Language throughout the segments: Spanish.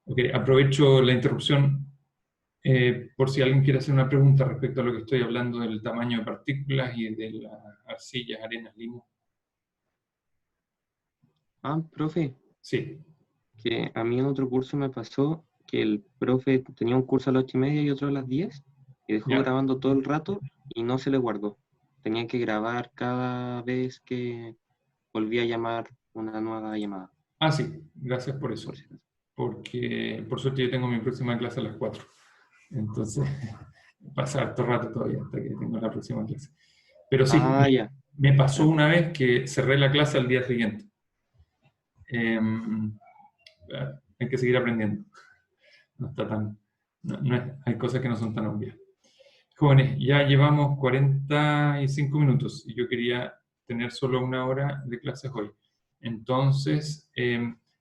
Ok, aprovecho la interrupción por si alguien quiere hacer una pregunta respecto a lo que estoy hablando del tamaño de partículas y de las arcillas, arenas, limos. Ah, profe, Sí, que a mí en otro curso me pasó que el profe tenía un curso a las 8:30 y otro a las 10 y dejó ya. grabando todo el rato y no se le guardó. Tenía que grabar cada vez que volvía a llamar una nueva llamada, Ah, sí, gracias por eso. por si acaso. Porque por suerte yo tengo mi próxima clase a las 4. Entonces, pasa harto rato todavía hasta que tengo la próxima clase. Pero sí, Ah, ya, me pasó ya. una vez que cerré la clase al día siguiente. Hay que seguir aprendiendo. No está tan, hay cosas que no son tan obvias. Jóvenes, ya llevamos 45 minutos y yo quería tener solo una hora de clases hoy. Entonces,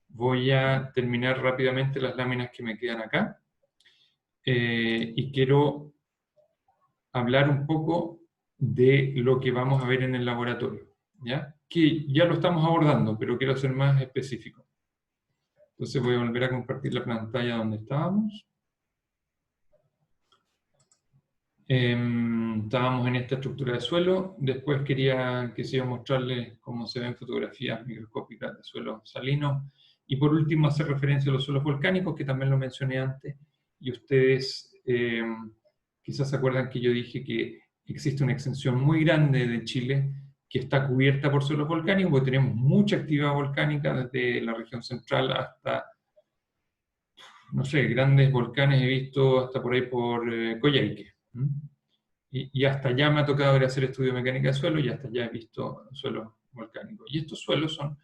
voy a terminar rápidamente las láminas que me quedan acá y quiero hablar un poco de lo que vamos a ver en el laboratorio, ¿ya? Que ya lo estamos abordando, pero quiero ser más específico. Entonces voy a volver a compartir la pantalla donde estábamos. Estábamos en esta estructura de suelo. Después quisiera mostrarles cómo se ven fotografías microscópicas de suelos salinos. Y por último, hacer referencia a los suelos volcánicos, que también lo mencioné antes. Y ustedes quizás se acuerdan que yo dije que existe una extensión muy grande de Chile que está cubierta por suelos volcánicos, porque tenemos mucha actividad volcánica desde la región central hasta, no sé, grandes volcanes he visto hasta por ahí por Coyhaique. Y hasta allá me ha tocado ir a hacer estudio de mecánica de suelo y hasta allá he visto suelos volcánicos. Y estos suelos son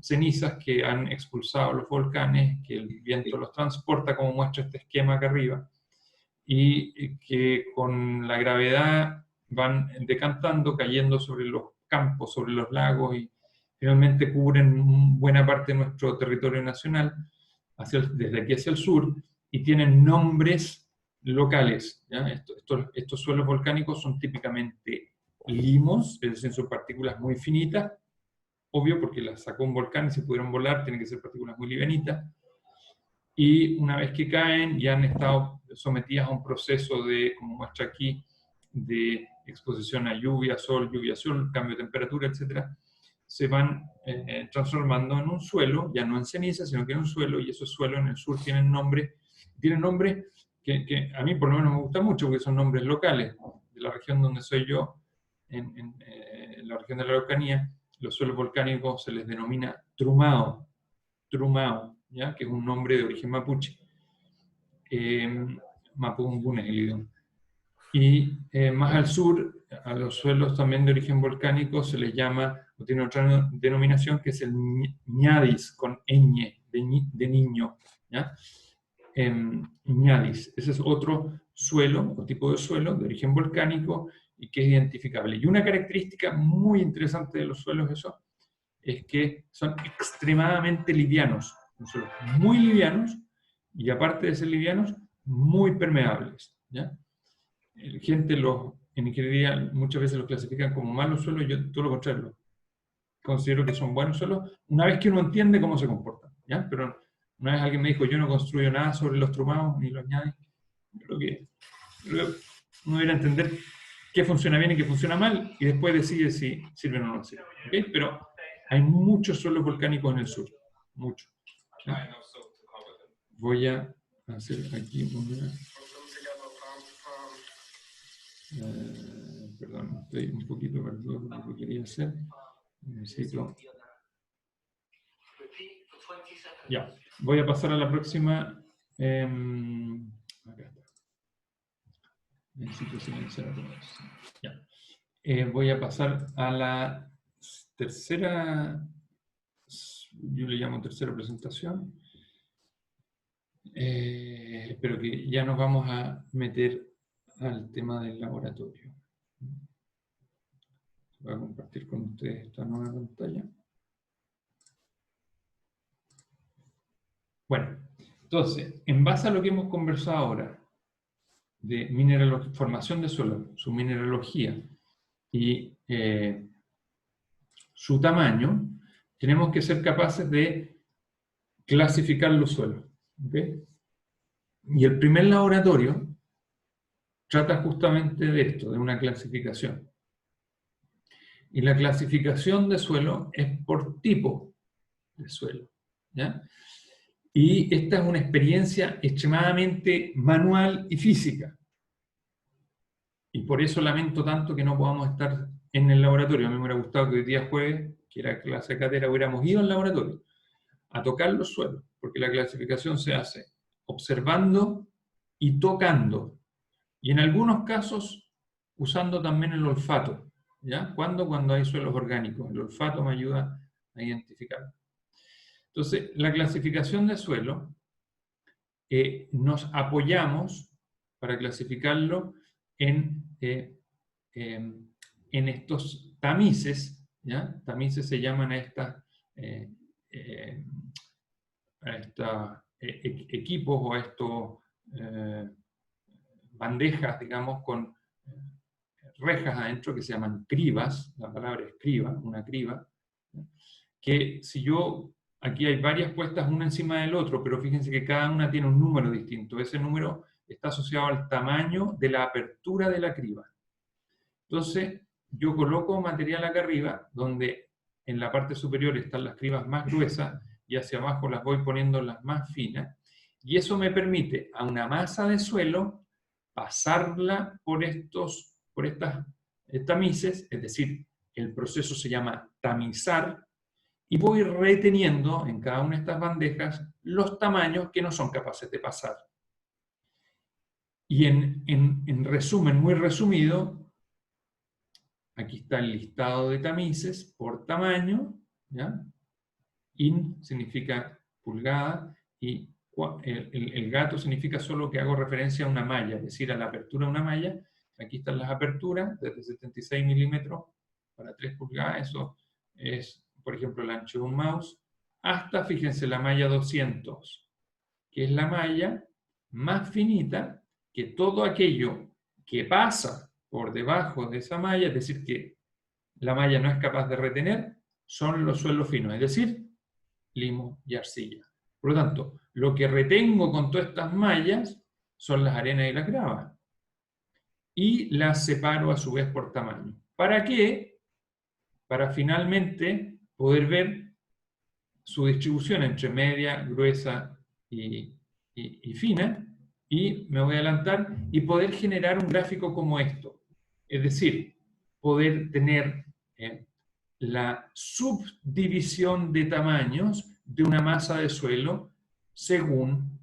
cenizas que han expulsado los volcanes, que el viento los transporta, como muestra este esquema acá arriba, y que con la gravedad van decantando, cayendo sobre los campos, sobre los lagos y finalmente cubren buena parte de nuestro territorio nacional, desde aquí hacia el sur, y tienen nombres locales. ¿Ya? Estos suelos volcánicos son típicamente limos, es decir, son partículas muy finitas, obvio porque las sacó un volcán y se pudieron volar, tienen que ser partículas muy livianitas, y una vez que caen ya han estado sometidas a un proceso de, como muestra aquí, de exposición a lluvia, sol, cambio de temperatura, etc., se van transformando en un suelo, ya no en ceniza, sino que en un suelo, y esos suelos en el sur tienen nombres que a mí por lo menos me gustan mucho, porque son nombres locales. De la región donde soy yo, en la región de la Araucanía, los suelos volcánicos se les denomina trumao, ¿ya? Que es un nombre de origen mapuche. Mapudungun es el idioma. Y más al sur, a los suelos también de origen volcánico se les llama, o tiene otra denominación, que es el ñadis, con ñ, de niño. ¿Ya? Ñadis. Ese es otro suelo, o tipo de suelo de origen volcánico y que es identificable. Y una característica muy interesante de los suelos esos es que son extremadamente livianos, son suelos muy livianos y aparte de ser livianos, muy permeables. ¿Ya? Gente en ingeniería muchas veces los clasifican como malos suelos, yo todo lo contrario, considero que son buenos suelos, una vez que uno entiende cómo se comportan. ¿Ya? Pero una vez alguien me dijo, yo no construyo nada sobre los trumados ni los ñadis, creo que uno debería entender qué funciona bien y qué funciona mal, y después decide si sirven o no sirven. ¿Okay? Pero hay muchos suelos volcánicos en el sur, muchos. ¿Ya? Voy a hacer aquí una... perdón, estoy un poquito perdido con lo que quería hacer. Necesito... Ya, voy a pasar a la próxima. Acá está. Necesito silenciar a todos. Ya. Voy a pasar a la tercera, yo le llamo tercera presentación, pero que ya nos vamos a meter al tema del laboratorio. Voy a compartir con ustedes esta nueva pantalla. Bueno, entonces, en base a lo que hemos conversado ahora, de formación de suelo, su mineralogía y su tamaño, tenemos que ser capaces de clasificar los suelos. ¿Ok? Y el primer laboratorio trata justamente de esto, de una clasificación. Y la clasificación de suelo es por tipo de suelo, ¿ya? Y esta es una experiencia extremadamente manual y física. Y por eso lamento tanto que no podamos estar en el laboratorio. A mí me hubiera gustado que hoy día jueves, que era clase de cátedra, hubiéramos ido al laboratorio a tocar los suelos, porque la clasificación se hace observando y tocando. Y en algunos casos, usando también el olfato. ¿Ya? ¿Cuándo? Cuando hay suelos orgánicos. El olfato me ayuda a identificar. Entonces, la clasificación de suelo, nos apoyamos para clasificarlo en estos tamices, ¿ya? Tamices se llaman a estas equipos o a estos bandejas, digamos, con rejas adentro que se llaman cribas, la palabra es criba, una criba, ¿ya? Que si yo, aquí hay varias puestas una encima del otro, pero fíjense que cada una tiene un número distinto, ese número está asociado al tamaño de la apertura de la criba. Entonces, yo coloco material acá arriba, donde en la parte superior están las cribas más gruesas y hacia abajo las voy poniendo las más finas, y eso me permite a una masa de suelo pasarla por estas tamices, es decir, el proceso se llama tamizar, y voy reteniendo en cada una de estas bandejas los tamaños que no son capaces de pasar. Y en resumen, muy resumido, aquí está el listado de tamices por tamaño, ¿ya? In significa pulgada y el gato significa solo que hago referencia a una malla, es decir, a la apertura de una malla. Aquí están las aperturas, desde 76 milímetros para 3 pulgadas, eso es, por ejemplo, el ancho de un mouse, hasta, fíjense, la malla 200, que es la malla más finita, que todo aquello que pasa por debajo de esa malla, es decir, que la malla no es capaz de retener, son los suelos finos, es decir, limo y arcilla. Por lo tanto, lo que retengo con todas estas mallas son las arenas y las gravas. Y las separo a su vez por tamaño. ¿Para qué? Para finalmente poder ver su distribución entre media, gruesa y fina, y me voy a adelantar, y poder generar un gráfico como esto. Es decir, poder tener la subdivisión de tamaños de una masa de suelo según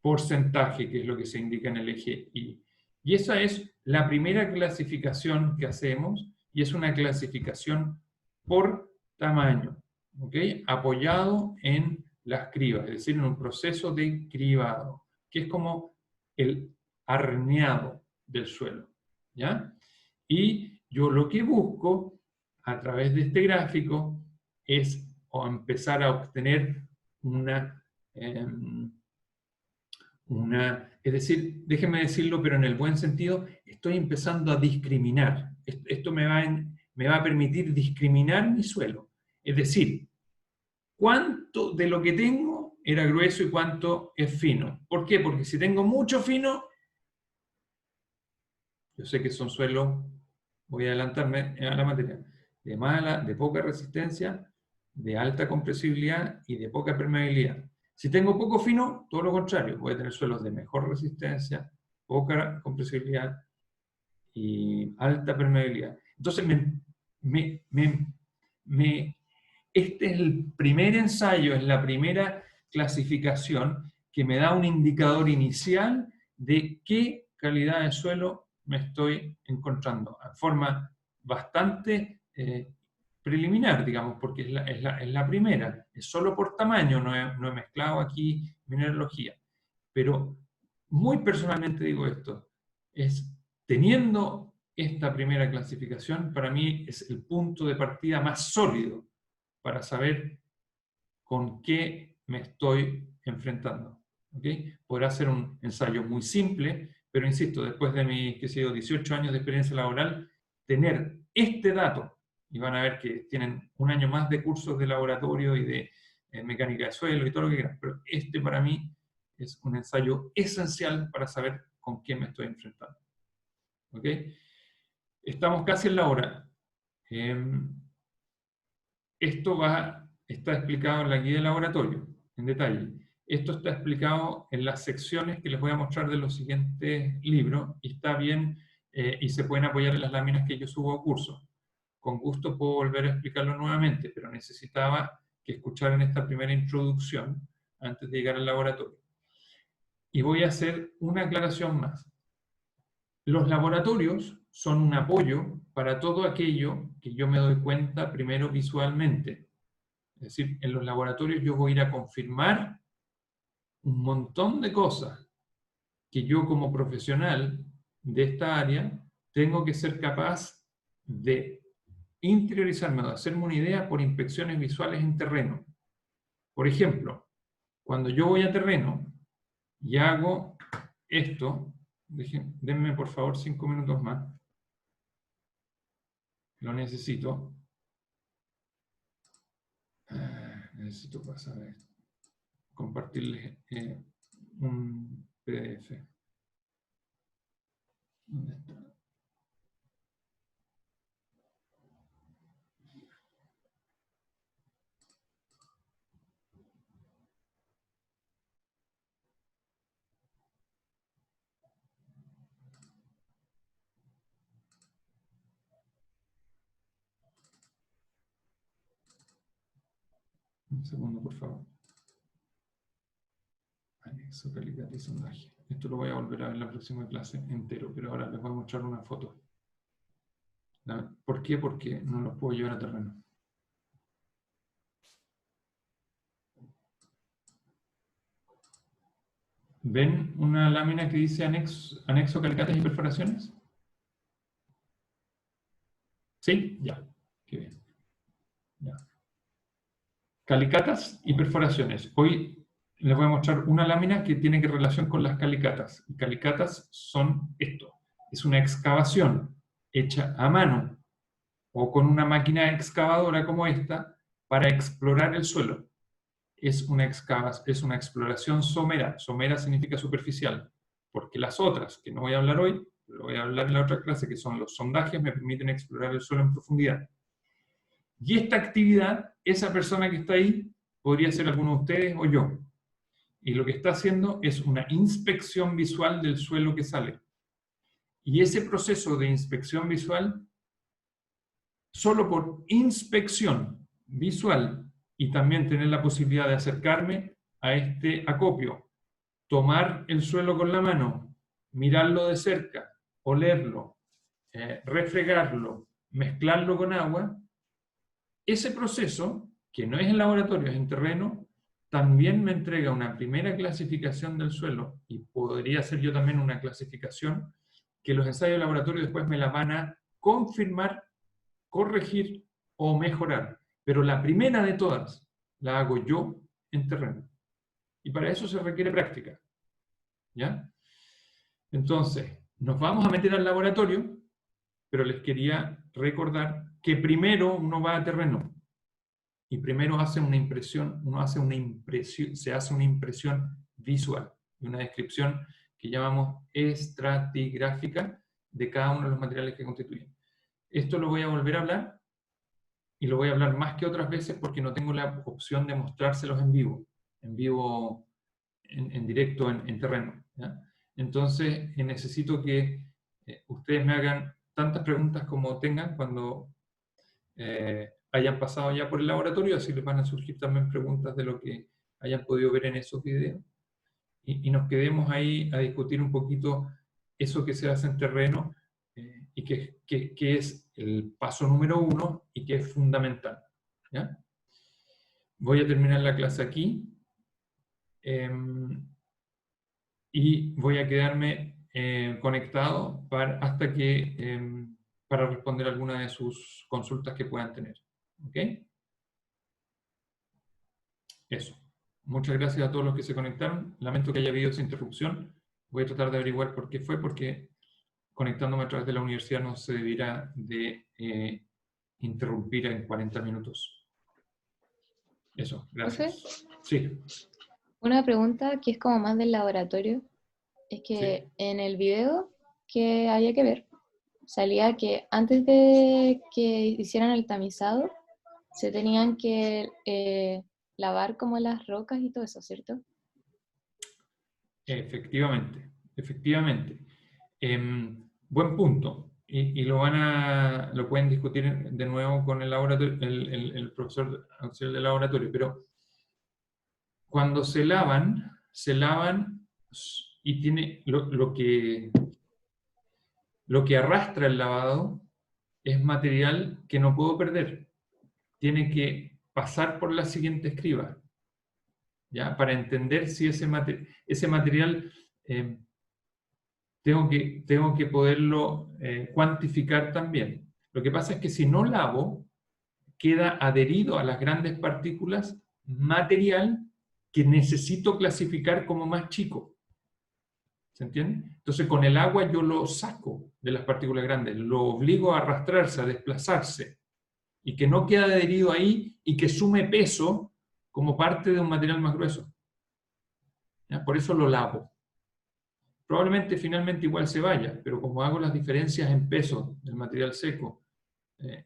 porcentaje, que es lo que se indica en el eje Y. Y esa es la primera clasificación que hacemos, y es una clasificación por tamaño, ¿ok? Apoyado en las cribas, es decir, en un proceso de cribado, que es como el arneado del suelo, ¿ya? Y yo lo que busco a través de este gráfico es empezar a obtener es decir, déjenme decirlo, pero en el buen sentido, estoy empezando a discriminar. Esto me va a permitir discriminar mi suelo. Es decir, cuánto de lo que tengo era grueso y cuánto es fino. ¿Por qué? Porque si tengo mucho fino, yo sé que son suelos, voy a adelantarme a la materia, de poca resistencia, de alta compresibilidad y de poca permeabilidad. Si tengo poco fino, todo lo contrario, voy a tener suelos de mejor resistencia, poca compresibilidad y alta permeabilidad. Entonces, este es el primer ensayo, es la primera clasificación que me da un indicador inicial de qué calidad de suelo me estoy encontrando, en forma bastante preliminar, digamos, porque es la primera, es solo por tamaño, no he mezclado aquí mineralogía. Pero muy personalmente digo esto, es teniendo esta primera clasificación, para mí es el punto de partida más sólido para saber con qué me estoy enfrentando. ¿Okay? Podrá ser un ensayo muy simple, pero insisto, después de mis 18 años de experiencia laboral, tener este dato, y van a ver que tienen un año más de cursos de laboratorio y de mecánica de suelo y todo lo que quieran, pero este para mí es un ensayo esencial para saber con qué me estoy enfrentando. ¿Ok? Estamos casi en la hora. Esto está explicado en la guía de laboratorio, en detalle. Esto está explicado en las secciones que les voy a mostrar de los siguientes libros, y está bien, y se pueden apoyar en las láminas que yo subo a curso. Con gusto puedo volver a explicarlo nuevamente, pero necesitaba que escucharan esta primera introducción antes de llegar al laboratorio. Y voy a hacer una aclaración más. Los laboratorios son un apoyo para todo aquello que yo me doy cuenta primero visualmente. Es decir, en los laboratorios yo voy a ir a confirmar un montón de cosas que yo como profesional de esta área tengo que ser capaz de interiorizarme, de hacerme una idea por inspecciones visuales en terreno. Por ejemplo, cuando yo voy a terreno y hago esto, denme por favor 5 minutos más, lo necesito. Necesito pasar a compartirles un PDF. ¿Dónde está? Un segundo, por favor. Anexo, calidad y sondaje. Esto lo voy a volver a ver en la próxima clase entero, pero ahora les voy a mostrar una foto. ¿Por qué? Porque no los puedo llevar a terreno. ¿Ven una lámina que dice anexo calicatas y perforaciones? ¿Sí? Ya. Qué bien. Ya. Calicatas y perforaciones. Hoy les voy a mostrar una lámina que tiene relación con las calicatas. Y calicatas son esto. Es una excavación hecha a mano o con una máquina excavadora como esta para explorar el suelo. Es una exploración somera. Somera significa superficial, porque las otras, que no voy a hablar hoy, lo voy a hablar en la otra clase, que son los sondajes, me permiten explorar el suelo en profundidad. Y esta actividad, esa persona que está ahí, podría ser alguno de ustedes o yo. Y lo que está haciendo es una inspección visual del suelo que sale. Y ese proceso de inspección visual, solo por inspección visual, y también tener la posibilidad de acercarme a este acopio, tomar el suelo con la mano, mirarlo de cerca, olerlo, refregarlo, mezclarlo con agua, ese proceso, que no es en laboratorio, es en terreno, también me entrega una primera clasificación del suelo, y podría ser yo también una clasificación que los ensayos de laboratorio después me la van a confirmar, corregir o mejorar. Pero la primera de todas la hago yo en terreno. Y para eso se requiere práctica. ¿Ya? Entonces, nos vamos a meter al laboratorio, pero les quería recordar que primero uno va a terreno y primero hace una impresión, se hace una impresión visual y una descripción que llamamos estratigráfica de cada uno de los materiales que constituyen. Esto lo voy a volver a hablar, y lo voy a hablar más que otras veces porque no tengo la opción de mostrárselos en vivo, en directo, en terreno. ¿Ya? Entonces, necesito que ustedes me hagan tantas preguntas como tengan cuando hayan pasado ya por el laboratorio, así les van a surgir también preguntas de lo que hayan podido ver en esos videos. Y nos quedemos ahí a discutir un poquito eso que se hace en terreno y que es el paso número 1 y que es fundamental. ¿Ya? Voy a terminar la clase aquí. Y voy a quedarme conectado hasta que para responder alguna de sus consultas que puedan tener. ¿Ok? Eso. Muchas gracias a todos los que se conectaron. Lamento que haya habido esa interrupción. Voy a tratar de averiguar por qué fue, porque conectándome a través de la universidad no se debiera de interrumpir en 40 minutos. Eso, gracias. Sí. Una pregunta que es como más del laboratorio, es que Sí, en el video que había que ver, salía que antes de que hicieran el tamizado, se tenían que lavar como las rocas y todo eso, ¿cierto? efectivamente, efectivamente. Buen punto. Y lo pueden discutir de nuevo con el laboratorio, el profesor auxiliar del laboratorio, pero cuando se lavan y tiene lo que arrastra el lavado es material que no puedo perder. Tiene que pasar por la siguiente escriba, ¿ya? Para entender si ese material eh, tengo que poderlo cuantificar también. Lo que pasa es que si no lavo, queda adherido a las grandes partículas material que necesito clasificar como más chico. ¿Se entiende? Entonces con el agua yo lo saco de las partículas grandes, lo obligo a arrastrarse, a desplazarse, y que no quede adherido ahí y que sume peso como parte de un material más grueso. ¿Ya? Por eso lo lavo. Probablemente finalmente igual se vaya, pero como hago las diferencias en peso del material seco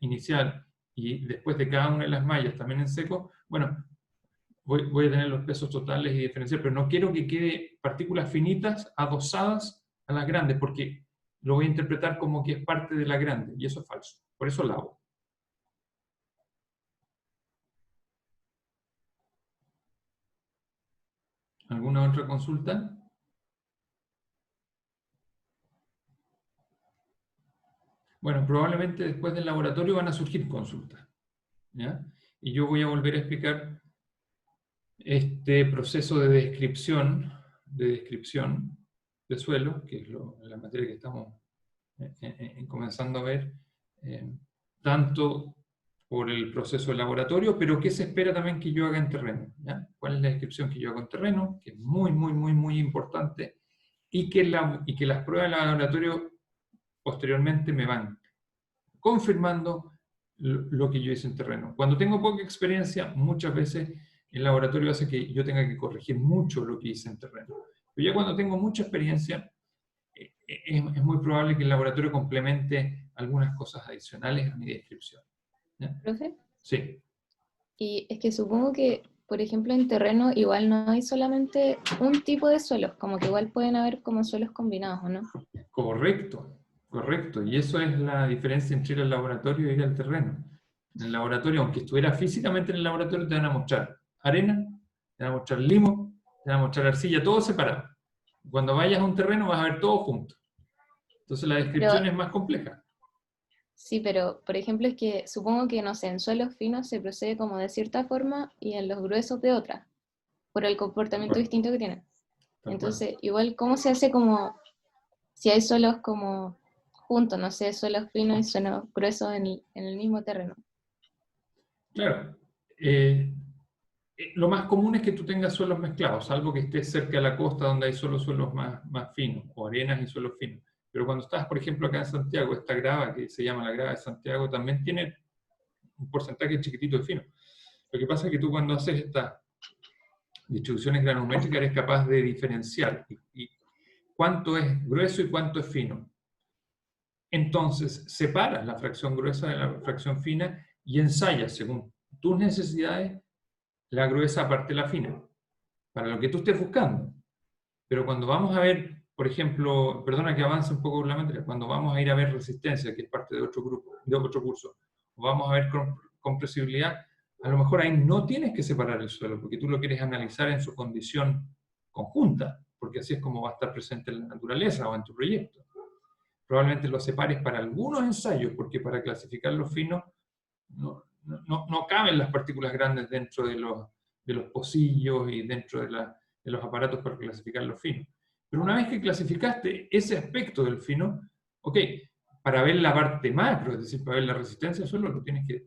inicial y después de cada una de las mallas también en seco, bueno, voy a tener los pesos totales y diferenciar, pero no quiero que quede partículas finitas adosadas a las grandes, porque lo voy a interpretar como que es parte de la grande, y eso es falso. Por eso lavo. ¿Alguna otra consulta? Bueno, probablemente después del laboratorio van a surgir consultas, ¿ya? Y yo voy a volver a explicar este proceso de descripción de suelo, que es la materia que estamos comenzando a ver, eh, tanto por el proceso de laboratorio, pero qué se espera también que yo haga en terreno, ¿ya? ¿Cuál es la descripción que yo hago en terreno? Que es muy, muy, muy, muy importante, y que las pruebas de laboratorio posteriormente me van confirmando lo que yo hice en terreno. Cuando tengo poca experiencia, muchas veces el laboratorio hace que yo tenga que corregir mucho lo que hice en terreno. Pero ya cuando tengo mucha experiencia, es muy probable que el laboratorio complemente algunas cosas adicionales a mi descripción. ¿Ya? ¿Profe? Sí, Y es que supongo que, por ejemplo, en terreno igual no hay solamente un tipo de suelos, como que igual pueden haber como suelos combinados, ¿o no? correcto, correcto. Y eso es la diferencia entre ir al laboratorio y ir al terreno. En el laboratorio, aunque estuvieras físicamente en el laboratorio, te van a mostrar arena, te van a mostrar limo, te van a mostrar arcilla, todo separado. Cuando vayas a un terreno vas a ver todo junto. Entonces la Pero descripción es más compleja. sí, pero por ejemplo es que supongo que, no sé, en suelos finos se procede como de cierta forma y en los gruesos de otra, por el Tal comportamiento cual, distinto que tienen. tal cual. Entonces, igual, ¿cómo se hace como si hay suelos como juntos, no sé, suelos finos y suelos gruesos en el mismo terreno? Claro. Lo más común es que tú tengas suelos mezclados, salvo que estés cerca de la costa donde hay solo suelos más finos, o arenas y suelos finos. Pero cuando estás, por ejemplo, acá en Santiago, esta grava que se llama la grava de Santiago también tiene un porcentaje chiquitito de fino. Lo que pasa es que tú cuando haces estas distribuciones granométricas eres capaz de diferenciar y cuánto es grueso y cuánto es fino. Entonces, separas la fracción gruesa de la fracción fina y ensayas según tus necesidades la gruesa aparte de la fina, para lo que tú estés buscando. Pero cuando vamos a ver, por ejemplo, perdona que avance un poco la materia, cuando vamos a ir a ver resistencia, que es parte de otro grupo, de otro curso, o vamos a ver compresibilidad, a lo mejor ahí no tienes que separar el suelo, porque tú lo quieres analizar en su condición conjunta, porque así es como va a estar presente en la naturaleza o en tu proyecto. Probablemente lo separes para algunos ensayos, porque para clasificar los finos no caben las partículas grandes dentro de los pocillos y dentro de los aparatos para clasificar los finos. Pero una vez que clasificaste ese aspecto del fino, ok, para ver la parte macro, es decir, para ver la resistencia solo lo tienes que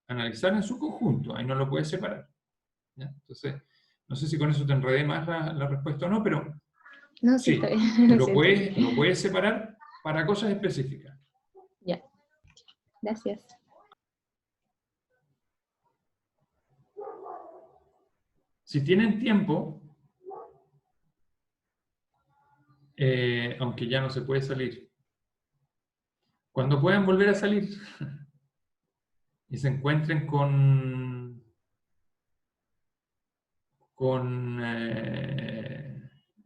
analizar en su conjunto, ahí no lo puedes separar. ¿Ya? Entonces, no sé si con eso te enredé más la respuesta o no, pero No, sí, está sí, bien, sí, entendí. lo puedes separar para cosas específicas. Ya, gracias. Si tienen tiempo, aunque ya no se puede salir. Cuando puedan volver a salir y se encuentren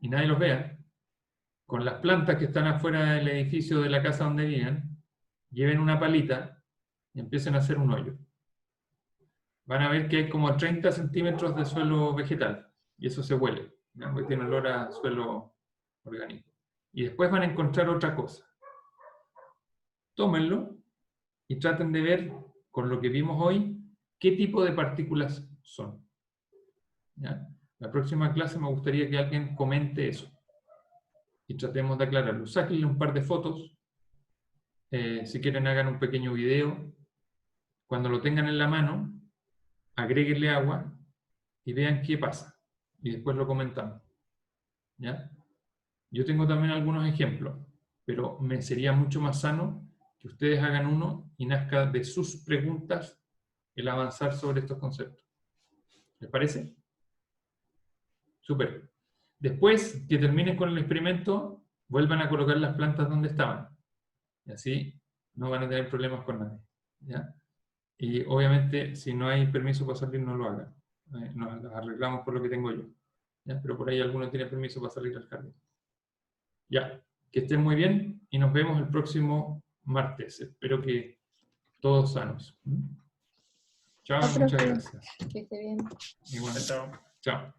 y nadie los vea, con las plantas que están afuera del edificio de la casa donde viven, lleven una palita y empiecen a hacer un hoyo. Van a ver que hay como 30 centímetros de suelo vegetal, y eso se huele, ¿no? Porque tiene olor a suelo orgánico. Y después van a encontrar otra cosa. Tómenlo y traten de ver, con lo que vimos hoy, qué tipo de partículas son. ¿Ya? La próxima clase me gustaría que alguien comente eso. Y tratemos de aclararlo. Sáquenle un par de fotos. Si quieren, hagan un pequeño video. Cuando lo tengan en la mano, agréguenle agua y vean qué pasa. Y después lo comentamos. ¿Ya? Yo tengo también algunos ejemplos, pero me sería mucho más sano que ustedes hagan uno y nazca de sus preguntas el avanzar sobre estos conceptos. ¿Les parece? Súper. Después que terminen con el experimento, vuelvan a colocar las plantas donde estaban. Y así no van a tener problemas con nadie. ¿Ya? Y obviamente, si no hay permiso para salir, no lo hagan. Nos arreglamos por lo que tengo yo. ¿Ya? Pero por ahí alguno tiene permiso para salir al jardín. Ya, que estén muy bien y nos vemos el próximo martes. Espero que todos sanos. Chao, muchas gracias. Que esté bien. Igual, chao. Chao.